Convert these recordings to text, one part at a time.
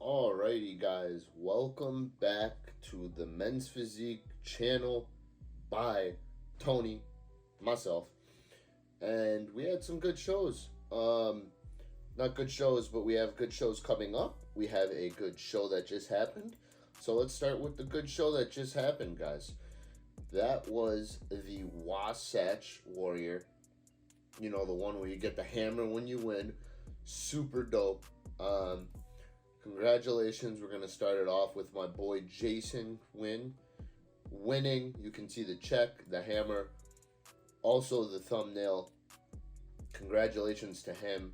Alrighty, guys, welcome back to the Men's Physique channel by Tony, myself, and we had some good shows. Not good shows, but we have good shows coming up. We have a good show that just happened. So let's start with the good show that just happened, guys. That was the Wasatch Warrior. You know, the one where you get the hammer when you win. Super dope. Congratulations. We're going to start it off with my boy Jason winning. You can see the check, the hammer, also the thumbnail. Congratulations to him.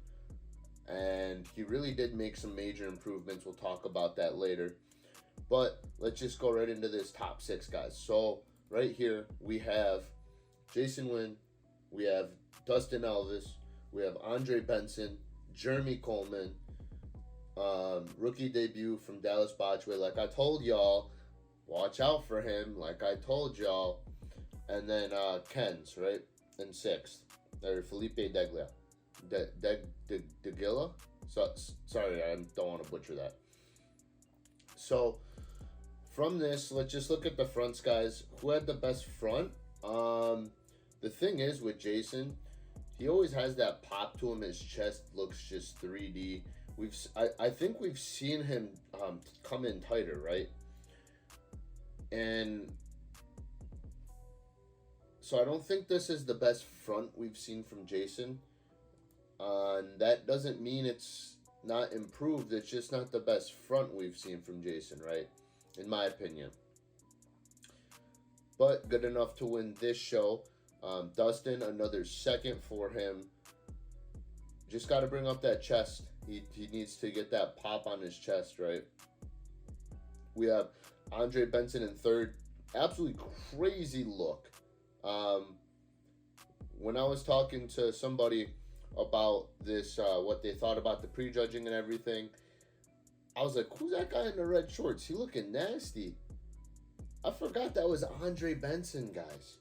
And he really did make some major improvements. We'll talk about that later. But let's just go right into this top six, guys. So right here we have Jason Wynn, we have Dustin Elvis, we have Andre Benson, Jeremy Coleman, rookie debut from Dallas Botchway. Like I told y'all, watch out for him. Like I told y'all. And then Ken's, right? In sixth. Or Felipe Deglia. Degilla? So, sorry, I don't want to butcher that. So, from this, let's just look at the fronts, guys. Who had the best front? The thing is with Jason, he always has that pop to him. His chest looks just 3D. I think we've seen him come in tighter, right? And so I don't think this is the best front we've seen from Jason. And that doesn't mean it's not improved. It's just not the best front we've seen from Jason, right? In my opinion. But good enough to win this show. Dustin, another second for him. Just got to bring up that chest. He needs to get that pop on his chest, right? We have Andre Benson in third. Absolutely crazy look. When I was talking to somebody about this, what they thought about the prejudging and everything, I was like, who's that guy in the red shorts? He looking nasty. I forgot that was Andre Benson, guys.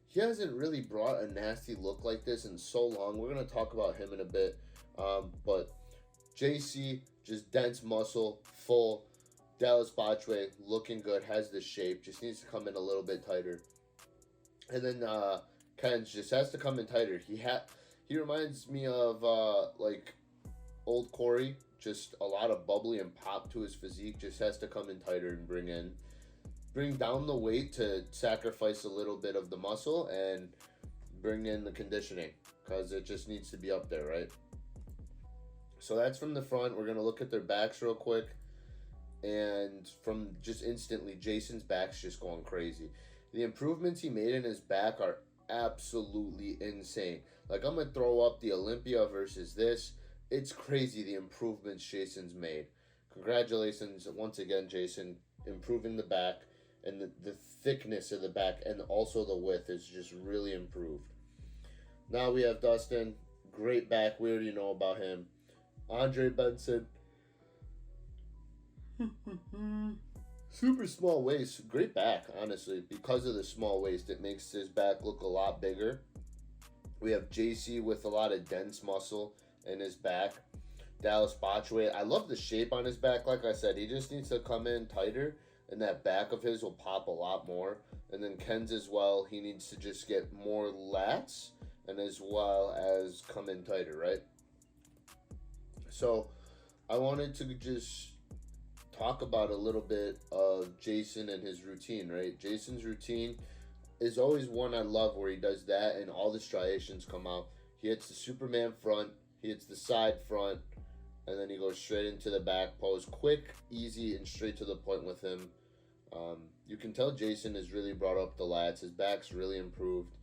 He hasn't really brought a nasty look like this in so long. We're going to talk about him in a bit. But JC, just dense muscle, full. Dallas Botchway, looking good, has the shape. Just needs to come in a little bit tighter. And then Ken's just has to come in tighter. He reminds me of like old Corey. Just a lot of bubbly and pop to his physique. Just has to come in tighter and bring down the weight to sacrifice a little bit of the muscle and bring in the conditioning because it just needs to be up there, right? So that's from the front. We're going to look at their backs real quick. And from just instantly, Jason's back's just going crazy. The improvements he made in his back are absolutely insane. Like, I'm going to throw up the Olympia versus this. It's crazy the improvements Jason's made. Congratulations once again, Jason, improving the back. And the thickness of the back and also the width is just really improved. Now we have Dustin. Great back. We already know about him. Andre Benson. Super small waist. Great back, honestly. Because of the small waist, it makes his back look a lot bigger. We have JC with a lot of dense muscle in his back. Dallas Botchway. I love the shape on his back. Like I said, he just needs to come in tighter. And that back of his will pop a lot more. And then Ken's as well. He needs to just get more lats and as well as come in tighter, right? So I wanted to just talk about a little bit of Jason and his routine, right? Jason's routine is always one I love where he does that and all the striations come out. He hits the Superman front. He hits the side front. And then he goes straight into the back pose. Quick, easy, and straight to the point with him. You can tell Jason has really brought up the lats. His back's really improved.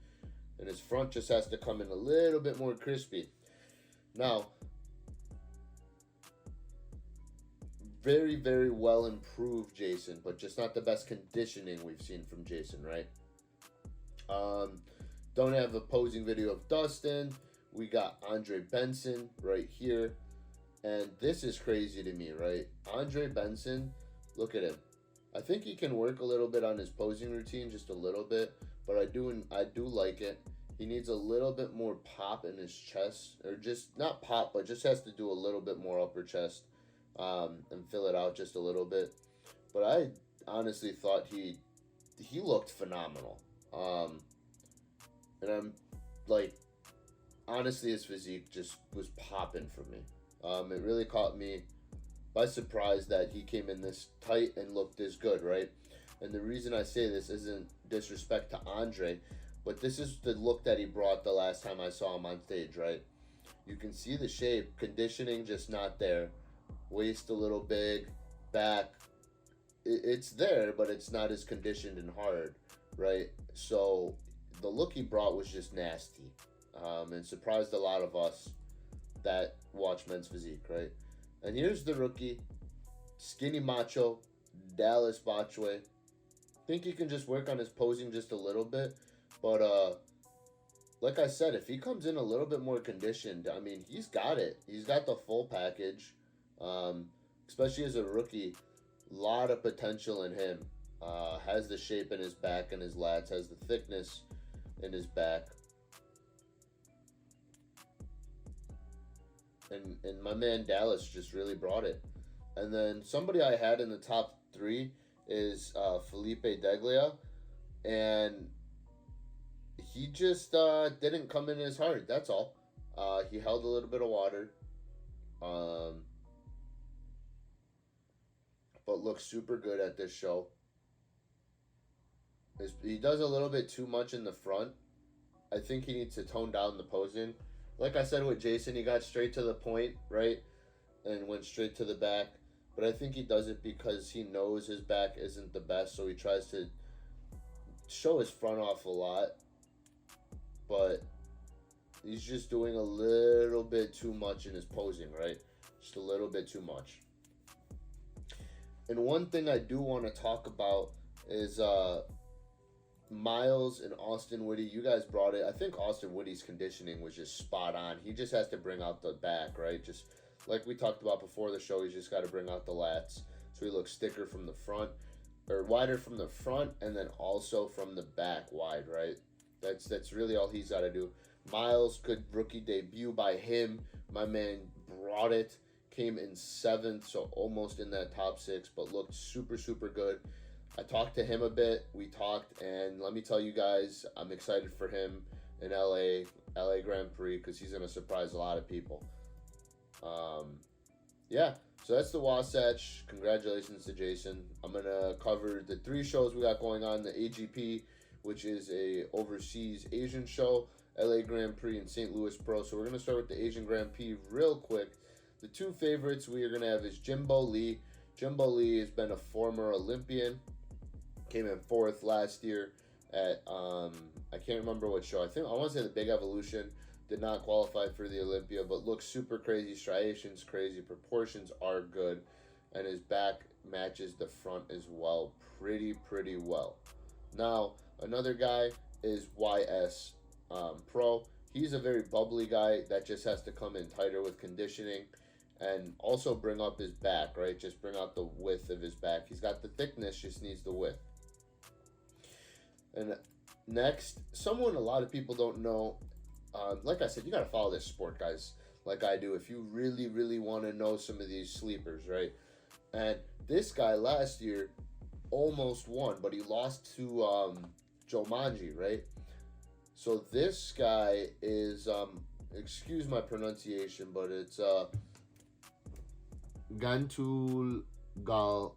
And his front just has to come in a little bit more crispy. Now, very, very well improved Jason, but just not the best conditioning we've seen from Jason, right? Don't have a posing video of Dustin. We got Andre Benson right here. And this is crazy to me, right? Andre Benson, look at him. I think he can work a little bit on his posing routine, just a little bit. But I do like it. He needs a little bit more pop in his chest. Or just, not pop, but just has to do a little bit more upper chest. and fill it out just a little bit. But I honestly thought he looked phenomenal. And I'm like, honestly, his physique just was popping for me. It really caught me by surprise that he came in this tight and looked this good, right? And the reason I say this isn't disrespect to Andre, but this is the look that he brought the last time I saw him on stage, right? You can see the shape, conditioning just not there. Waist a little big, back, it's there, but it's not as conditioned and hard, right? So the look he brought was just nasty, and surprised a lot of us that watch men's physique, right? And here's the rookie, skinny macho, Dallas Botchway. Think he can just work on his posing just a little bit, but like I said, if he comes in a little bit more conditioned, I mean, he's got it. He's got the full package, especially as a rookie. Lot of potential in him. Has the shape in his back and his lats, has the thickness in his back. And my man Dallas just really brought it. And then somebody I had in the top 3 is Felipe Deglia. And he just didn't come in as hard, that's all. He held a little bit of water. But looks super good at this show. He does a little bit too much in the front. I think he needs to tone down the posing. Like I said with Jason, he got straight to the point, right? And went straight to the back. But I think he does it because he knows his back isn't the best, so he tries to show his front off a lot. But he's just doing a little bit too much in his posing, right? Just a little bit too much. And one thing I do want to talk about is Miles and Austin Whitty. You guys brought it. I think Austin Whitty's conditioning was just spot on. He just has to bring out the back, right? Just like we talked about before the show, he's just got to bring out the lats. So he looks thicker from the front, or wider from the front, and then also from the back wide, right? That's really all he's got to do. Miles, good rookie debut by him. My man brought it. Came in 7th, so almost in that top 6, but looked super, super good. I talked to him a bit. We talked, and let me tell you guys, I'm excited for him in LA Grand Prix, because he's going to surprise a lot of people. Yeah, so that's the Wasatch. Congratulations to Jason. I'm going to cover the 3 shows we got going on. The AGP, which is a overseas Asian show, LA Grand Prix, and St. Louis Pro. So we're going to start with the Asian Grand Prix real quick. The 2 favorites we are going to have is Jimbo Lee. Jimbo Lee has been a former Olympian. Came in 4th last year at, I can't remember what show. I want to say the Big Evolution. Did not qualify for the Olympia, but looks super crazy. Striations crazy. Proportions are good. And his back matches the front as well pretty well. Now, another guy is YS Pro. He's a very bubbly guy that just has to come in tighter with conditioning. And also bring up his back, right? Just bring out the width of his back. He's got the thickness, just needs the width. And next, someone a lot of people don't know. Like I said, you got to follow this sport, guys, like I do, if you really, really want to know some of these sleepers, right? And this guy last year almost won, but he lost to Jomanji, right? So this guy is, excuse my pronunciation, but it's Gantul Gal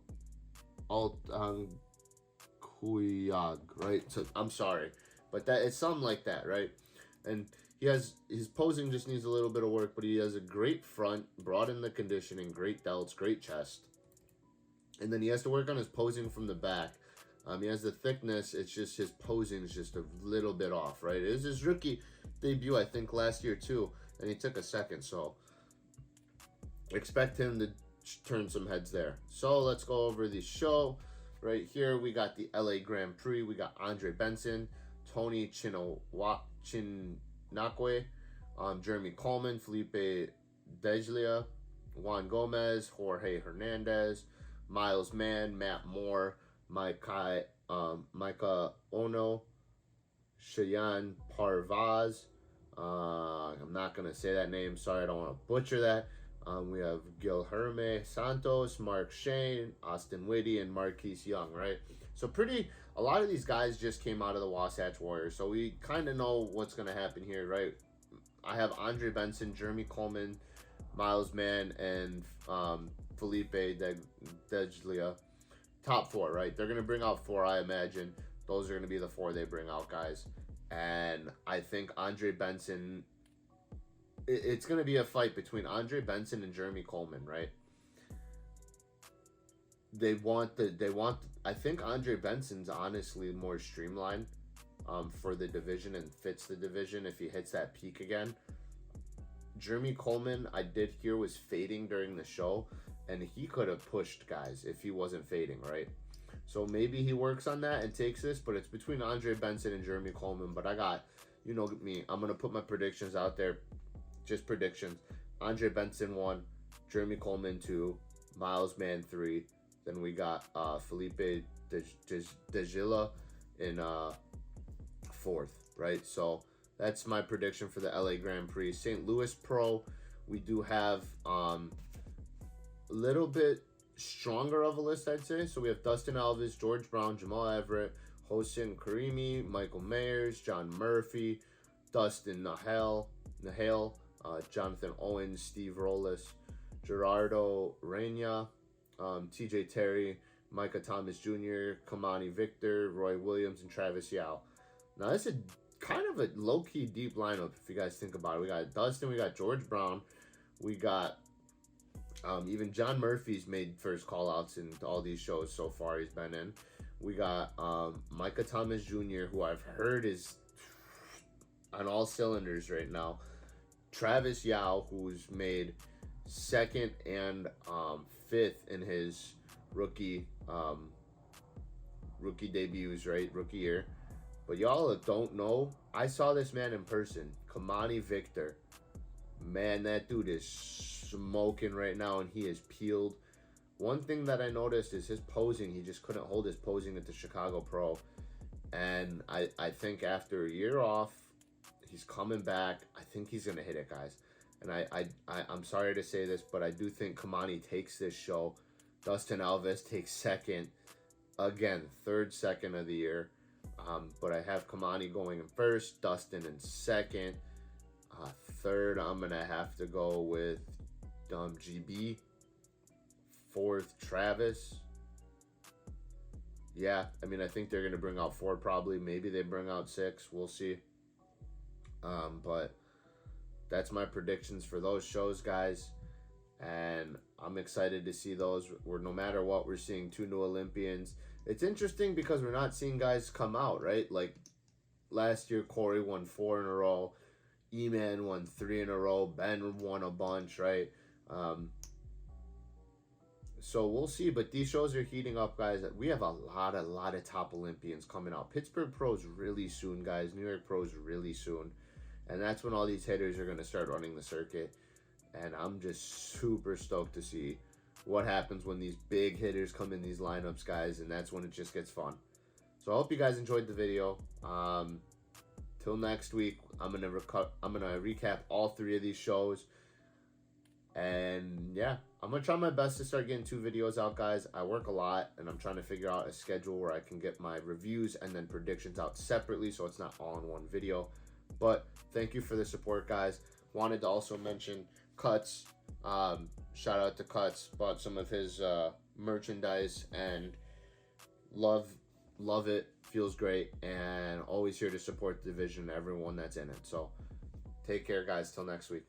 Altankuyag, right? So I'm sorry, but that it's something like that, right? And he has his posing just needs a little bit of work, but he has a great front, brought in the conditioning, great delts, great chest, and then he has to work on his posing from the back. He has the thickness. It's just his posing is just a little bit off, right? It was his rookie debut, I think, last year too, and he took a 2nd. So expect him to turn some heads there. So let's go over the show. Right here, we got the LA Grand Prix. We got Andre Benson, Tony Chinakwe, Jeremy Coleman, Felipe Deglia, Juan Gomez, Jorge Hernandez, Miles Mann, Matt Moore, Micah Ono, Cheyenne Parvaz. I'm not going to say that name. Sorry, I don't want to butcher that. We have Gil Herme Santos, Mark Shane, Austin Whitty, and Marquise Young, right? So a lot of these guys just came out of the Wasatch Warrior, so we kind of know what's going to happen here, right? I have Andre Benson, Jeremy Coleman, Miles Mann, and Felipe Deglia. Top four, right? They're going to bring out four, I imagine. Those are going to be the four they bring out, guys. And I think Andre Benson, it's going to be a fight between Andre Benson and Jeremy Coleman, right? I think Andre Benson's honestly more streamlined for the division and fits the division if he hits that peak again. Jeremy Coleman, I did hear, was fading during the show, and he could have pushed guys if he wasn't fading, right? So maybe he works on that and takes this, but it's between Andre Benson and Jeremy Coleman. But I got, you know me, I'm going to put my predictions out there, just predictions. Andre Benson 1, Jeremy Coleman 2, Miles Mann 3. Then we got Felipe Degila in 4th, right? So that's my prediction for the LA Grand Prix. St. Louis Pro, we do have a little bit stronger of a list, I'd say. So we have Dustin Alves, George Brown, Jamal Everett, Hossein Karimi, Michael Mayers, John Murphy, Dustin Nahel, Jonathan Owens, Steve Rollis, Gerardo Reyna, TJ Terry, Micah Thomas Jr., Kamani Victor, Roy Williams, and Travis Yao. Now, this is kind of a low-key deep lineup if you guys think about it. We got Dustin, we got George Brown, we got even John Murphy's made first call-outs in all these shows so far he's been in. We got Micah Thomas Jr., who I've heard is on all cylinders right now. Travis Yao, who's made 2nd and 5th in his rookie debuts, right? Rookie year. But y'all don't know, I saw this man in person, Kamani Victor. Man, that dude is smoking right now, and he is peeled. One thing that I noticed is his posing. He just couldn't hold his posing at the Chicago Pro. And I think after a year off, he's coming back. I think he's going to hit it, guys. And I'm sorry to say this, but I do think Kamani takes this show. Dustin Alves takes 2nd. Again, 3rd, 2nd of the year. But I have Kamani going in 1st, Dustin in 2nd. 3rd, I'm going to have to go with GB. 4th, Travis. Yeah, I mean, I think they're going to bring out 4 probably. Maybe they bring out 6. We'll see. But that's my predictions for those shows, guys. And I'm excited to see those. No matter what, we're seeing 2 new Olympians. It's interesting because we're not seeing guys come out, right? Like last year, Corey won 4 in a row. E-Man won 3 in a row. Ben won a bunch, right? So we'll see. But these shows are heating up, guys. We have a lot of top Olympians coming out. Pittsburgh Pro's really soon, guys. New York Pro's really soon. And that's when all these hitters are going to start running the circuit. And I'm just super stoked to see what happens when these big hitters come in these lineups, guys. And that's when it just gets fun. So I hope you guys enjoyed the video. Till next week, I'm gonna recap all 3 of these shows. And yeah, I'm gonna try my best to start getting 2 videos out, guys. I work a lot, and I'm trying to figure out a schedule where I can get my reviews and then predictions out separately, so it's not all in one video. But thank you for the support, guys. Wanted to also mention Cuts. Shout out to Cuts. Bought some of his merchandise and love it. Feels great, and always here to support the division, everyone that's in it. So take care, guys. Till next week.